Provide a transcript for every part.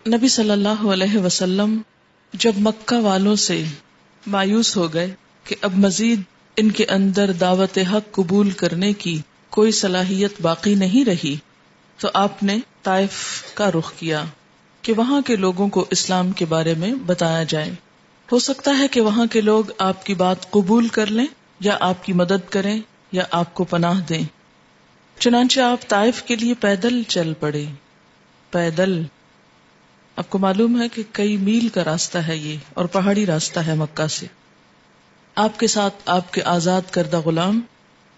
نبی صلی اللہ علیہ وسلم جب مکہ والوں سے مایوس ہو گئے کہ اب مزید ان کے اندر دعوت حق قبول کرنے کی کوئی صلاحیت باقی نہیں رہی، تو آپ نے طائف کا رخ کیا کہ وہاں کے لوگوں کو اسلام کے بارے میں بتایا جائے. ہو سکتا ہے کہ وہاں کے لوگ آپ کی بات قبول کر لیں یا آپ کی مدد کریں یا آپ کو پناہ دیں. چنانچہ آپ طائف کے لیے پیدل چل پڑے. پیدل، آپ کو معلوم ہے کہ کئی میل کا راستہ ہے یہ، اور پہاڑی راستہ ہے مکہ سے. آپ کے ساتھ آپ کے آزاد کردہ غلام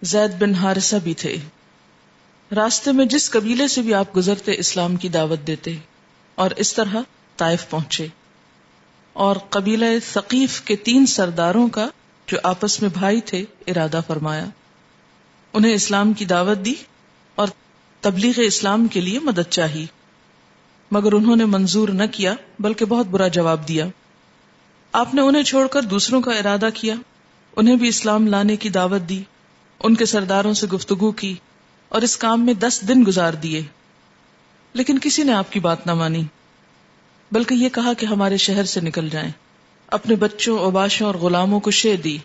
زید بن حارثہ بھی تھے. راستے میں جس قبیلے سے بھی آپ گزرتے اسلام کی دعوت دیتے، اور اس طرح طائف پہنچے. اور قبیلہ ثقیف کے 3 سرداروں کا جو آپس میں بھائی تھے ارادہ فرمایا. انہیں اسلام کی دعوت دی اور تبلیغ اسلام کے لیے مدد چاہی، مگر انہوں نے منظور نہ کیا بلکہ بہت برا جواب دیا. آپ نے انہیں چھوڑ کر دوسروں کا ارادہ کیا، انہیں بھی اسلام لانے کی دعوت دی، ان کے سرداروں سے گفتگو کی اور اس کام میں 10 دن گزار دیے. لیکن کسی نے آپ کی بات نہ مانی، بلکہ یہ کہا کہ ہمارے شہر سے نکل جائیں. اپنے بچوں، اوباشوں اور غلاموں کو شے دی.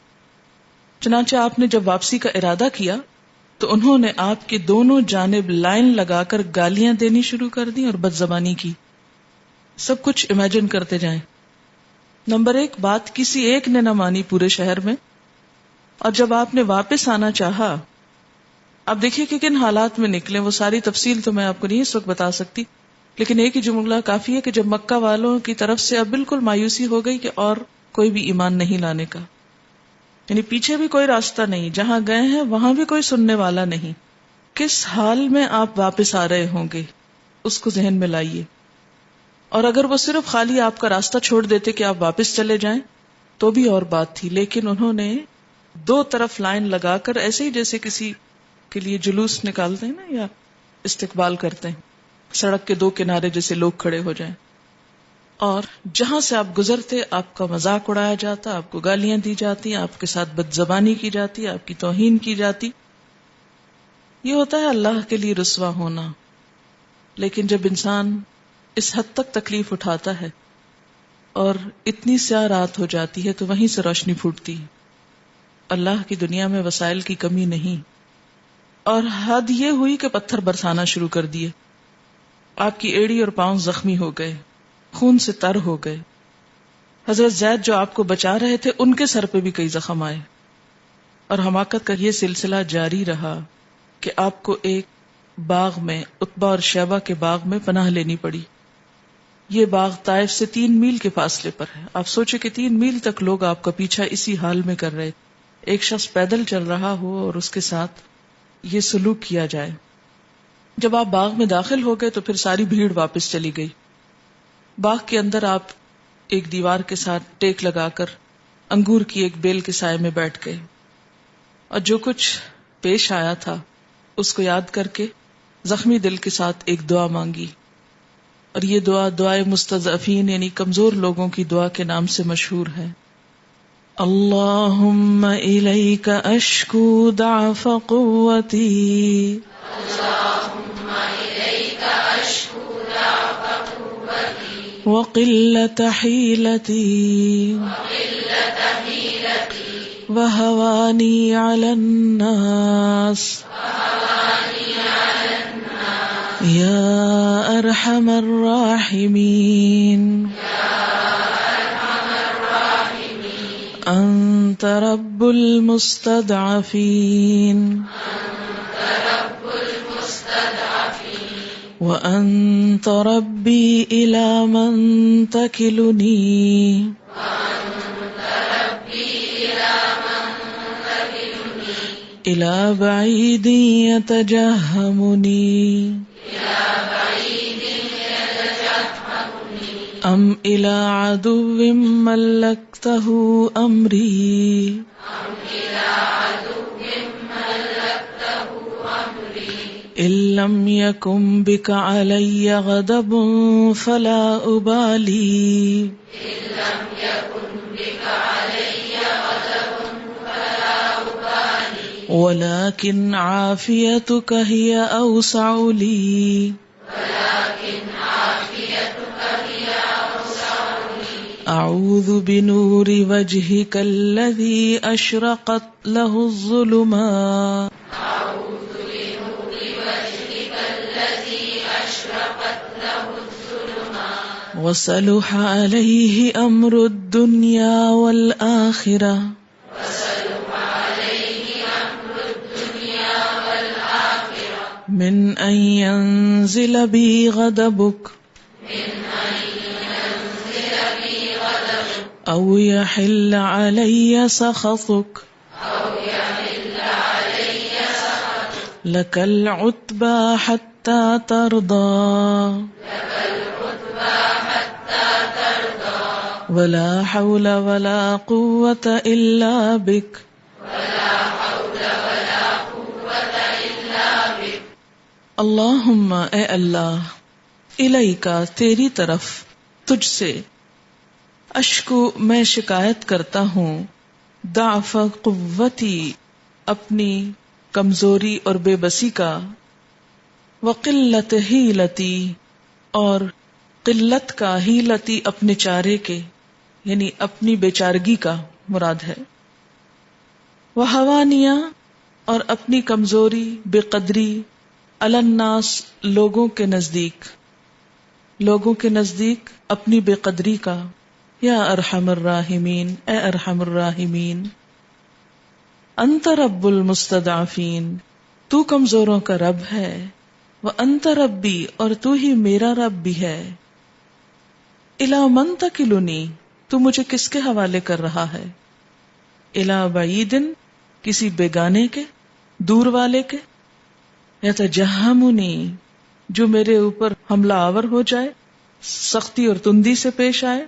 چنانچہ آپ نے جب واپسی کا ارادہ کیا تو انہوں نے آپ کے دونوں جانب لائن لگا کر گالیاں دینی شروع کر دی اور بدزبانی کی. سب کچھ امیجن کرتے جائیں. نمبر 1 بات کسی ایک نے نہ مانی پورے شہر میں. اور جب آپ نے واپس آنا چاہا، آپ دیکھیے کہ کن حالات میں نکلے. وہ ساری تفصیل تو میں آپ کو نہیں اس وقت بتا سکتی، لیکن ایک ہی جملہ کافی ہے کہ جب مکہ والوں کی طرف سے اب بالکل مایوسی ہو گئی کہ اور کوئی بھی ایمان نہیں لانے کا، یعنی پیچھے بھی کوئی راستہ نہیں، جہاں گئے ہیں وہاں بھی کوئی سننے والا نہیں. کس حال میں آپ واپس آ رہے ہوں گے اس کو ذہن میں لائیے. اور اگر وہ صرف خالی آپ کا راستہ چھوڑ دیتے کہ آپ واپس چلے جائیں تو بھی اور بات تھی، لیکن انہوں نے 2 طرف لائن لگا کر ایسے ہی جیسے کسی کے لیے جلوس نکالتے ہیں نا یا استقبال کرتے ہیں، سڑک کے 2 کنارے جیسے لوگ کھڑے ہو جائیں، اور جہاں سے آپ گزرتے آپ کا مذاق اڑایا جاتا، آپ کو گالیاں دی جاتی، آپ کے ساتھ بدزبانی کی جاتی، آپ کی توہین کی جاتی. یہ ہوتا ہے اللہ کے لیے رسوا ہونا. لیکن جب انسان اس حد تک تکلیف اٹھاتا ہے اور اتنی سیاہ رات ہو جاتی ہے تو وہیں سے روشنی پھوٹتی ہے. اللہ کی دنیا میں وسائل کی کمی نہیں. اور حد یہ ہوئی کہ پتھر برسانا شروع کر دیے. آپ کی ایڑی اور پاؤں زخمی ہو گئے، خون سے تر ہو گئے. حضرت زید جو آپ کو بچا رہے تھے ان کے سر پہ بھی کئی زخم آئے. اور حماقت کا یہ سلسلہ جاری رہا کہ آپ کو ایک باغ میں، عتبہ اور شیبہ کے باغ میں پناہ لینی پڑی. یہ باغ طائف سے 3 میل کے فاصلے پر ہے. آپ سوچے کہ 3 میل تک لوگ آپ کا پیچھا اسی حال میں کر رہے. ایک شخص پیدل چل رہا ہو اور اس کے ساتھ یہ سلوک کیا جائے. جب آپ باغ میں داخل ہو گئے تو پھر ساری بھیڑ واپس چلی گئی. باغ کے اندر آپ ایک دیوار کے ساتھ ٹیک لگا کر انگور کی ایک بیل کے سائے میں بیٹھ گئے، اور جو کچھ پیش آیا تھا اس کو یاد کر کے زخمی دل کے ساتھ ایک دعا مانگی. اور یہ دعا دعائے مستضعفین یعنی کمزور لوگوں کی دعا کے نام سے مشہور ہے. اللہم الیک اشکو ضعف قوتی وقلت حیلتی وہوانی علی الناس یا ارحم الراحمین انت رب المستضعفین وانت ربی الی من تکلنی الی بعید یتجہمنی ام الی عدو ملکتہ امری ان لم یکن بک علی غضب فلا ابالی ولكن عافيتك هي أوسع لي أعوذ بنور وجهك الذي أشرقت له الظلمات وصلح عليه أمر الدنيا والآخرة من أن ينزل بي غضبك أو يحل علي سخطك لك العتبى حتى ترضى ولا حول ولا قوة إلا بك اللہم اے اللہ الیکا تیری طرف تجھ سے اشکو میں شکایت کرتا ہوں ضعف قوتی اپنی کمزوری اور بے بسی کا وقلت حیلتی اور قلت کا حیلتی اپنے چارے کے یعنی اپنی بیچارگی کا مراد ہے وحوانیہ اور اپنی کمزوری بے قدری علی الناس لوگوں کے نزدیک اپنی بے قدری کا یا ارحم الراحمین اے ارحم الراحمین انت رب المستضعفین تو کمزوروں کا رب ہے وانت ربی اور تو ہی میرا رب بھی ہے الی من تکلنی تو مجھے کس کے حوالے کر رہا ہے الی بعیدن کسی بیگانے کے دور والے کے یتجہمنی جو میرے اوپر حملہ آور ہو جائے سختی اور تندی سے پیش آئے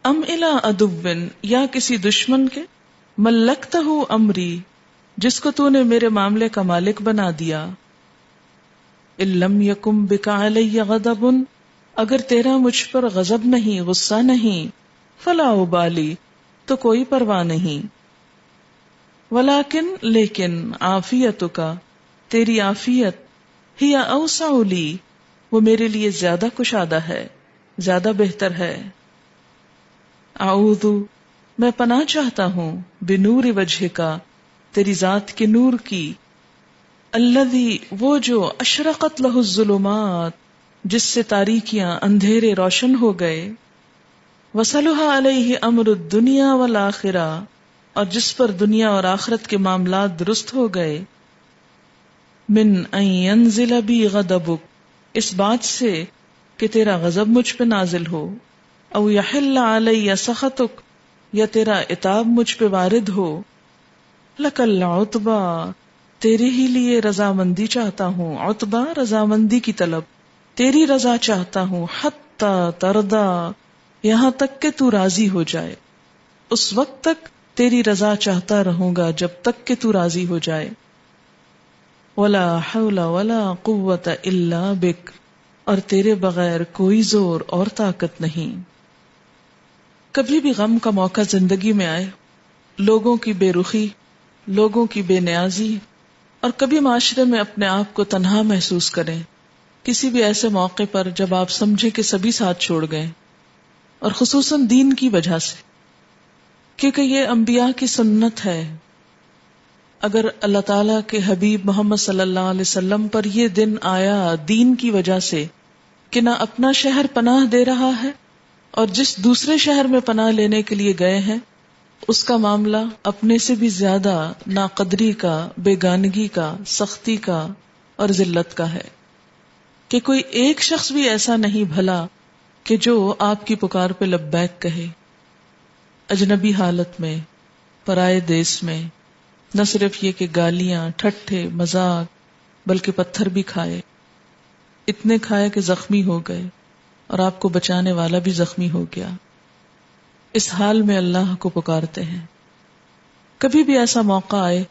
ام الی عدوٍ یا کسی دشمن کے ملکتہ امری جس کو تو نے میرے معاملے کا مالک بنا دیا ان لم یکن بک علی غضب اگر تیرا مجھ پر غضب نہیں غصہ نہیں فلا ابالی تو کوئی پرواہ نہیں ولیکن لیکن عافیتک تیری عافیت ہی اوسع لی وہ میرے لیے زیادہ کشادہ ہے زیادہ بہتر ہے اعوذ میں پناہ چاہتا ہوں بنور وجہ کا تیری ذات کے نور کی الذی وہ جو اشرقت لہ الظلمات جس سے تاریکیاں اندھیرے روشن ہو گئے وصلح علیہ امر الدنیا والآخرہ اور جس پر دنیا اور آخرت کے معاملات درست ہو گئے من ان ینزل بی غضبک اس بات سے کہ تیرا غضب مجھ پہ نازل ہو او یحل علی سخطک یا تیرا عتاب مجھ پہ وارد ہو لک العتبی تیرے ہی لیے رضامندی چاہتا ہوں عتبہ رضامندی کی طلب تیری رضا چاہتا ہوں حتی ترضا یہاں تک کہ تو راضی ہو جائے اس وقت تک تیری رضا چاہتا رہوں گا جب تک کہ تو راضی ہو جائے ولا حول ولا قوت الا بک اور تیرے بغیر کوئی زور اور طاقت نہیں کبھی بھی غم کا موقع زندگی میں آئے لوگوں کی بے رخی لوگوں کی بے نیازی اور کبھی معاشرے میں اپنے آپ کو تنہا محسوس کریں کسی بھی ایسے موقع پر جب آپ سمجھیں کہ سبھی ساتھ چھوڑ گئے اور خصوصاً دین کی وجہ سے کیونکہ یہ انبیاء کی سنت ہے اگر اللہ تعالیٰ کے حبیب محمد صلی اللہ علیہ وسلم پر یہ دن آیا دین کی وجہ سے کہ نہ اپنا شہر پناہ دے رہا ہے اور جس دوسرے شہر میں پناہ لینے کے لیے گئے ہیں اس کا معاملہ اپنے سے بھی زیادہ ناقدری کا بیگانگی کا سختی کا اور ذلت کا ہے کہ کوئی ایک شخص بھی ایسا نہیں بھلا کہ جو آپ کی پکار پہ لبیک کہے اجنبی حالت میں پرائے دیس میں نہ صرف یہ کہ گالیاں ٹھٹھے مذاق بلکہ پتھر بھی کھائے اتنے کھائے کہ زخمی ہو گئے اور آپ کو بچانے والا بھی زخمی ہو گیا اس حال میں اللہ کو پکارتے ہیں کبھی بھی ایسا موقع آئے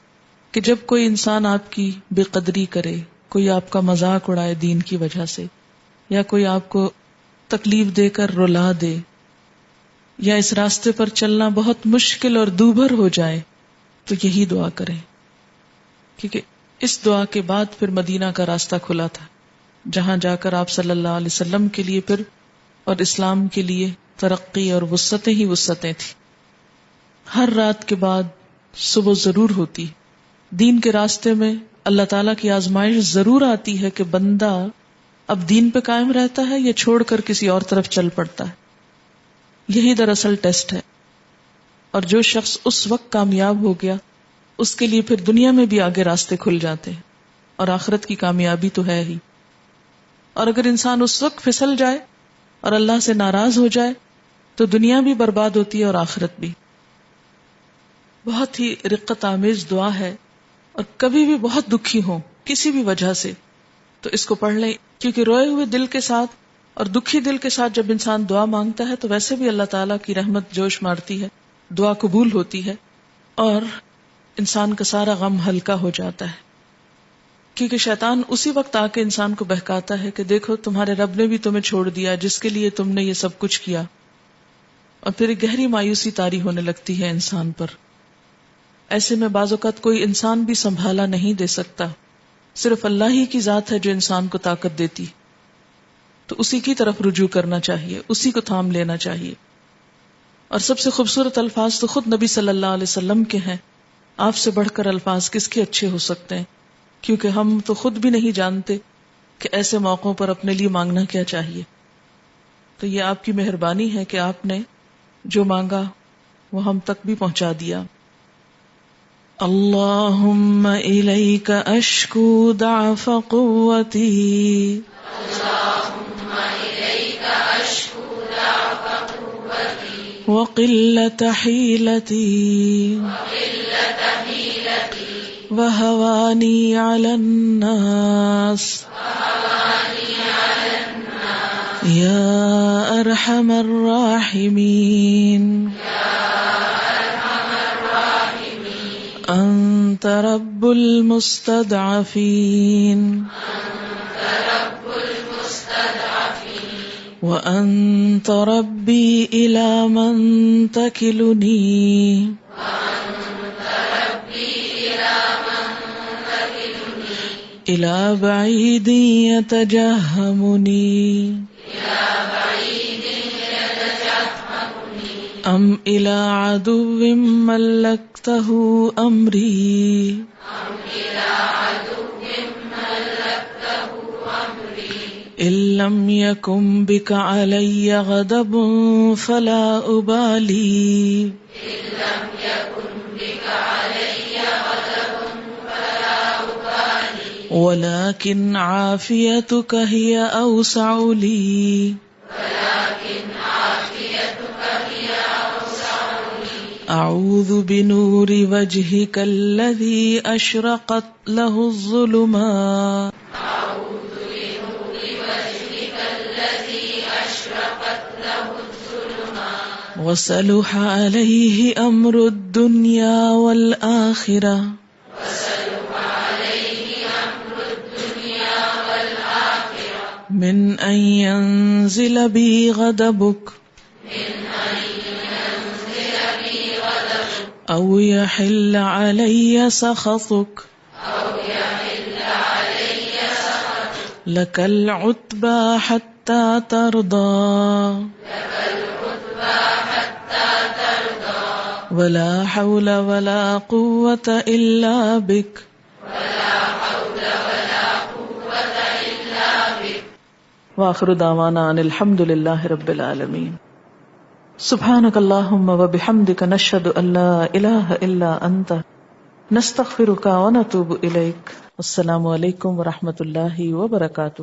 کہ جب کوئی انسان آپ کی بے قدری کرے کوئی آپ کا مذاق اڑائے دین کی وجہ سے یا کوئی آپ کو تکلیف دے کر رلا دے یا اس راستے پر چلنا بہت مشکل اور دوبھر ہو جائے تو یہی دعا کریں کیونکہ اس دعا کے بعد پھر مدینہ کا راستہ کھلا تھا جہاں جا کر آپ صلی اللہ علیہ وسلم کے لیے پھر اور اسلام کے لیے ترقی اور وسعتیں ہی وسعتیں تھی. ہر رات کے بعد صبح ضرور ہوتی. دین کے راستے میں اللہ تعالیٰ کی آزمائش ضرور آتی ہے کہ بندہ اب دین پہ قائم رہتا ہے یا چھوڑ کر کسی اور طرف چل پڑتا ہے. یہی دراصل ٹیسٹ ہے. اور جو شخص اس وقت کامیاب ہو گیا اس کے لیے پھر دنیا میں بھی آگے راستے کھل جاتے ہیں اور آخرت کی کامیابی تو ہے ہی. اور اگر انسان اس وقت پھسل جائے اور اللہ سے ناراض ہو جائے تو دنیا بھی برباد ہوتی ہے اور آخرت بھی. بہت ہی رقت آمیز دعا ہے، اور کبھی بھی بہت دکھی ہوں کسی بھی وجہ سے تو اس کو پڑھ لیں، کیونکہ روئے ہوئے دل کے ساتھ اور دکھی دل کے ساتھ جب انسان دعا مانگتا ہے تو ویسے بھی اللہ تعالیٰ کی رحمت جوش مارتی ہے، دعا قبول ہوتی ہے اور انسان کا سارا غم ہلکا ہو جاتا ہے. کیونکہ شیطان اسی وقت آ کے انسان کو بہکاتا ہے کہ دیکھو تمہارے رب نے بھی تمہیں چھوڑ دیا جس کے لیے تم نے یہ سب کچھ کیا، اور پھر ایک گہری مایوسی طاری ہونے لگتی ہے انسان پر. ایسے میں بعض اوقات کوئی انسان بھی سنبھالا نہیں دے سکتا، صرف اللہ ہی کی ذات ہے جو انسان کو طاقت دیتی. تو اسی کی طرف رجوع کرنا چاہیے، اسی کو تھام لینا چاہیے. اور سب سے خوبصورت الفاظ تو خود نبی صلی اللہ علیہ وسلم کے ہیں. آپ سے بڑھ کر الفاظ کس کے اچھے ہو سکتے ہیں، کیونکہ ہم تو خود بھی نہیں جانتے کہ ایسے موقعوں پر اپنے لیے مانگنا کیا چاہیے. تو یہ آپ کی مہربانی ہے کہ آپ نے جو مانگا وہ ہم تک بھی پہنچا دیا. اللہم الیک اشکو ضعف قوتی وقلت حیلتی وہوانی علی الناس یا ارحم الراحمین انت رب المستضعفین وانت ربی الی من تکلنی الی بعید یتجہمنی ام الی عدو ملکتہ امری ان لم یکن بک علی غضب فلا ابالی ولكن عافيتك هي أوسع لي أعوذ بنور وجهك الذي أشرقت له الظلمات وصلح عليه أمر الدنيا والآخرة من أن ينزل بي غضبك أو يحل علي سخطك لك العتبى حتى ترضى ولا حول ولا قوة إلا بك وآخر دعوانا ان الحمد للہ رب العالمین. سبحانک اللہم وبحمدک نشہد ان لا الہ الا انت نستغفرک ونتوب الیک. السلام علیکم ورحمۃ اللہ وبرکاتہ.